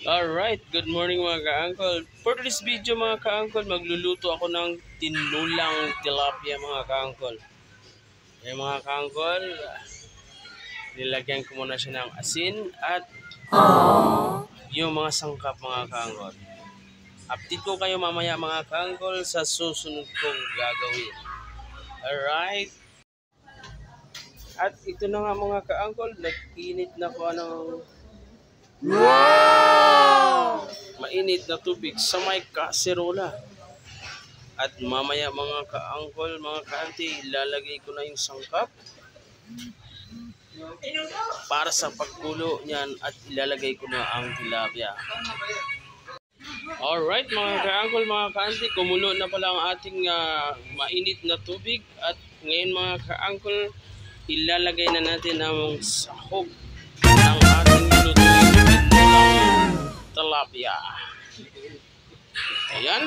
Alright, good morning mga ka-uncle. For this video mga ka-uncle, magluluto ako ng tinulang tilapia mga ka-uncle. Mga ka-uncle, nilagyan ko muna siya ng asin at yung mga sangkap mga ka-uncle. Update ko kayo mamaya mga ka-uncle sa susunod kong gagawin. Alright. At ito na nga mga ka-uncle, nag-init na ko ng mainit na tubig sa may kaserola. At mamaya mga ka-uncle, mga ka-auntie, ilalagay ko na yung sangkap para sa pagkulo niyan at ilalagay ko na ang tilapia. Alright mga ka-uncle, mga ka-auntie, kumulo na pala ang ating mainit na tubig. At ngayon mga ka-uncle, ilalagay na natin ang sahog ng ating lutuin ng tilapia. Ayan.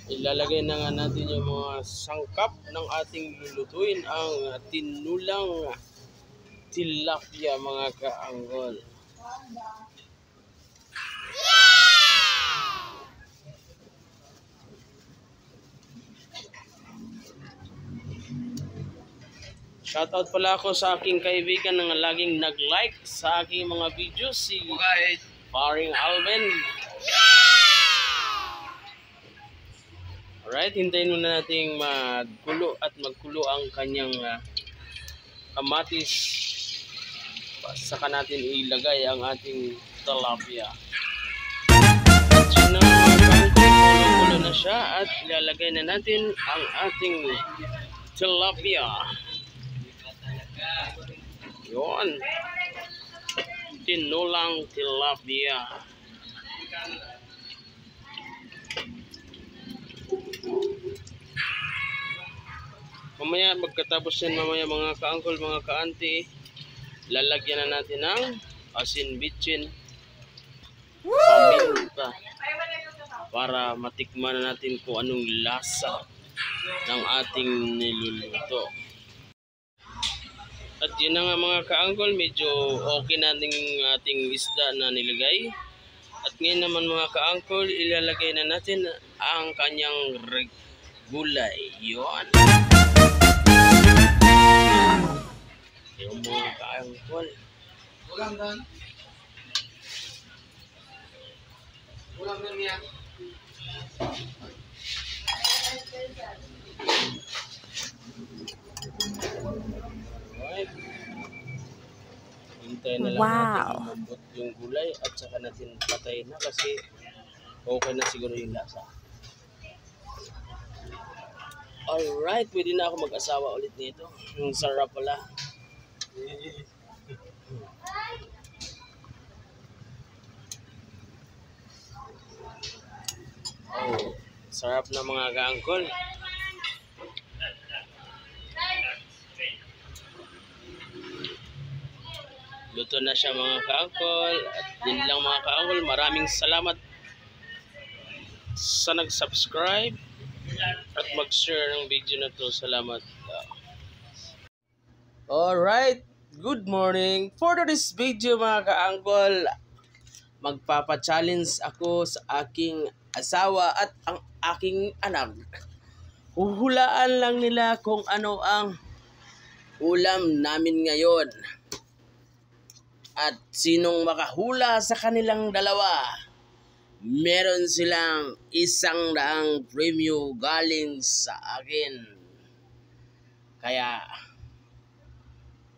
Ilalagay na nga natin yung mga sangkap ng ating lulutuin, ang tinulang tilapia mga ka-uncle. Shoutout pala ako sa aking kaibigan na laging nag-like sa aking mga videos, si Paring Alvin. Alright, hintayin muna natin magkulo at magkulo ang kanyang kamatis. Saka natin ilagay ang ating tilapia. Kulo na siya at ilalagay na natin ang ating tilapia. Yun. Tinulang tilapia. Mamaya, magkatapos yan mamaya mga ka-uncle, mga ka-auntie, lalagyan na natin ng asin bitchin, paminta, para matikman na natin kung anong lasa ng ating niluluto. At yun na nga mga ka-uncle, medyo okay na ating isda na nilagay. At ngayon naman mga ka-uncle, ilalagay na natin ang kanyang gulay. Yun. Yung mga ka-uncle. Ulang doon. Ulang doon yan. Alright. Hintayin na lang natin lumambot yung gulay at saka natin patayin na kasi okay na siguro yung lasa. Alright, pwede na ako mag-asawa ulit nito. Yung sarap pala. Oh, sarap na mga ka-uncle. Luto na siya mga ka-uncle. At din lang mga ka-uncle, maraming salamat sa nag-subscribe at mag-share ng video na to. Salamat. Alright, good morning. For this video mga ka-uncle, magpapa-challenge ako sa aking asawa at ang aking anak. Huhulaan lang nila kung ano ang ulam namin ngayon. At sinong makahula sa kanilang dalawa, meron silang 100 premyo galing sa akin. Kaya,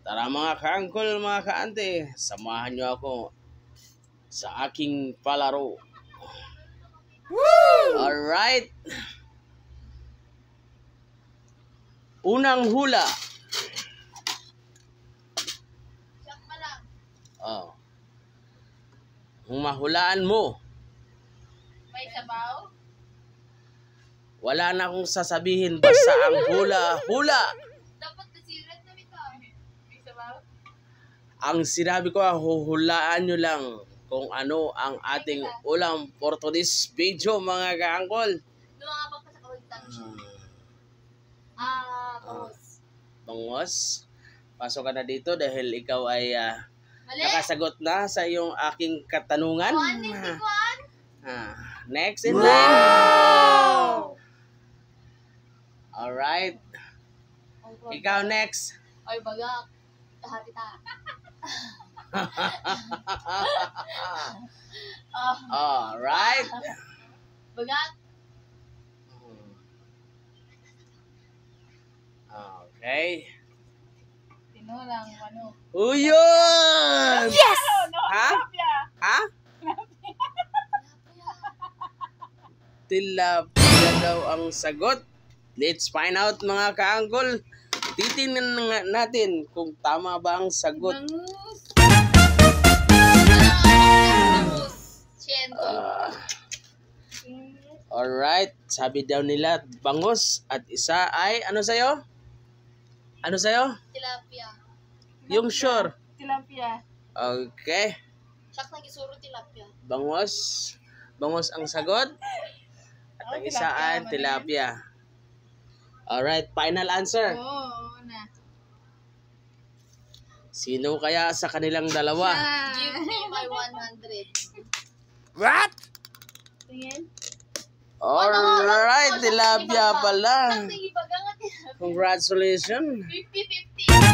tara mga ka-uncle, mga ka-ante, samahan nyo ako sa aking palaro. Woo! Alright. Unang hula. Oh. Kung mahulaan mo, may sabaw? wala na akong sasabihin, basta ang hula. Dapat nasirat na ito. May sabaw? Ang sinabi ko, huhulaan nyo lang kung ano ang ating ulam for today's video mga ka-uncle. Mga Bangus. Bangos. Pasok ka na dito dahil ikaw ay Mali. nakasagot na sa iyong aking katanungan. Kuan, hindi kuan. Next in line. Alright. Ikaw next. Ay, bagak. Kahati ta. Alright. Bagak. Okay. Tinulang, ano. Uyun! Yes! Ha? Ha? Tilapia daw ang sagot. Let's find out mga ka-uncle. Titingnan nga natin kung tama ba ang sagot. Bangus. Bangus. Siento. Alright, sabi daw nila bangus at isa ay ano sa'yo? Ano sa'yo? Tilapia. Yung sure. Tilapia. Okay. Sak nagisuro tilapia. Bangus. Bangus ang sagot. At ang isa ay tilapia. Alright, final answer. Oo, na. Sino kaya sa kanilang dalawa? Give me my 100. What? Tingin. Alright, tilapia pala. Sak nagibagangat. Congratulations. 50-50.